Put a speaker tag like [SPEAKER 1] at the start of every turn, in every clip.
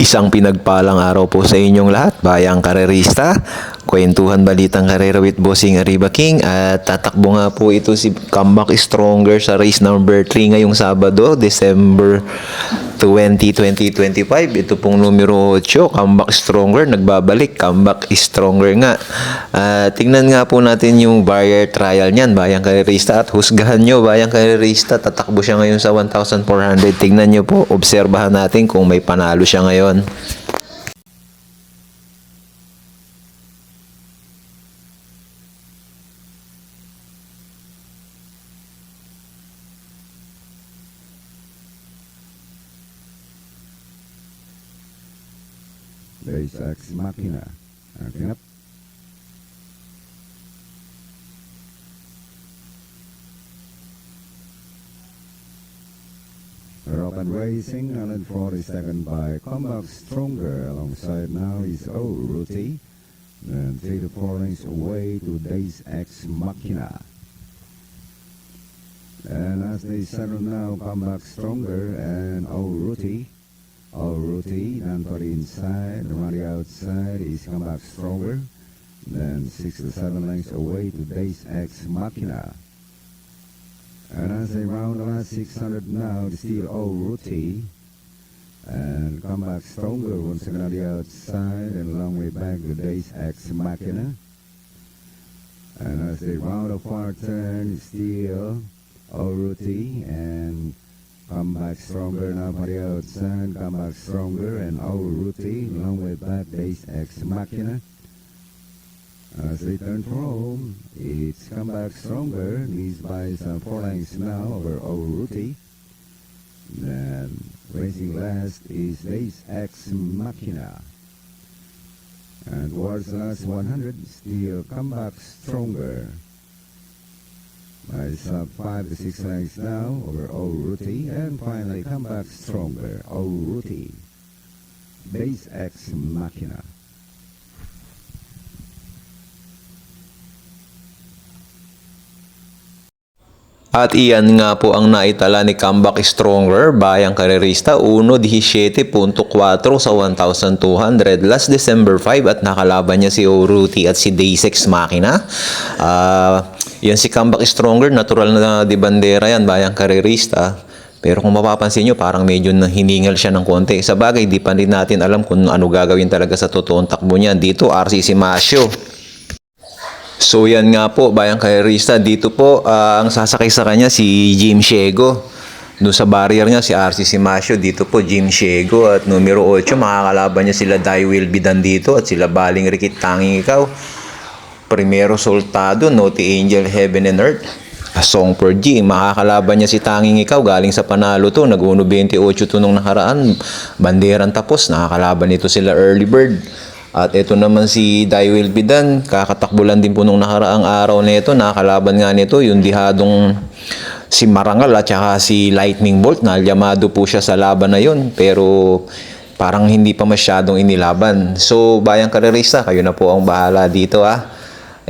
[SPEAKER 1] Isang pinagpalang araw po sa inyong lahat, bayang karerista. Kwentuhan balitang karera with Bossing Arriba King. At tatakbo nga po ito si Comeback Stronger sa race number 3 ngayong Sabado, December 20, 2025. Ito pong numero 8, Comeback Stronger. Nagbabalik, Comeback Stronger nga. Tingnan nga po natin yung barrier trial niyan, bayang karerista. At husgahan nyo, bayang karerista. Tatakbo siya ngayon sa 1,400. Tingnan nyo po, obserbahan natin kung may panalo siya ngayon.
[SPEAKER 2] Deus Ex Machina. Acting up. Robin Racing, 142nd by Comeback Stronger. Alongside now is Ruti. And 3 to 4 lengths away to Deus Ex Machina. And as they settle now, Comeback Stronger and Ruti. Ruti, then for the inside, around the outside is Comeback Stronger. Then 6 to 7 lengths away to Deus Ex Machina. And as they round the last 600 now, it's still Ruti. And Comeback Stronger once again on the outside and a long way back to Deus Ex Machina. And as they round a far turn, it's still Ruti and Comeback Stronger now for the outside, Comeback Stronger and Ruti, long way back, Deus Ex Machina. As they turn for home, it's Comeback Stronger, leads by some 4 lengths now over Ruti. Then racing last is Deus Ex Machina. And towards the last 100, still Comeback Stronger. By sub 5 to 6 lengths now over Ruti, and finally Comeback Stronger, Ruti, Deus Ex Machina.
[SPEAKER 1] At iyan nga po ang naitala ni Comeback Stronger, bayang karerista, 1.17.4 sa 1,200 last December 5 at nakalaban niya si Ruti at si Deus Ex Machina. Yan si Comeback Stronger, natural na di bandera yan, bayang karerista. Pero kung mapapansin nyo, parang medyo hiningal siya ng konti. Sa bagay, di pa rin natin alam kung ano gagawin talaga sa totoong takbo niyan. Dito, RCC Masio. So yan nga po, bayang karerista, dito po ang sasakay sa kanya si Jim Shego. Doon sa barrier niya si RCC Masio, dito po Jim Shego. At numero 8, makakalaban niya sila Die Will Bidan dito at sila Baling Rikit Tanging Ikaw. Primero Soltado, Naughty Angel, Heaven and Earth. A Song for G, makakalaban niya si Tanging Ikaw, galing sa panalo to, nag-1.28 to nung nakaraan. Banderang tapos, nakakalaban nito sila Early Bird. At ito naman si Die Will Bidan, kakatakbulan din po nung nakaraang araw nito, nakakalaban nga nito yung dihadong si Marangal at saka si Lightning Bolt. Nalyamado po siya sa laban na yun, pero parang hindi pa masyadong inilaban. So bayang karerista, kayo na po ang bahala dito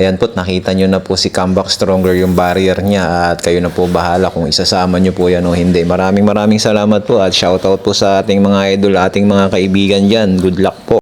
[SPEAKER 1] Ayan po, nakita nyo na po si Comeback Stronger yung barrier niya at kayo na po bahala kung isasama nyo po yan o hindi. Maraming salamat po at shoutout po sa ating mga idol, ating mga kaibigan dyan. Good luck po.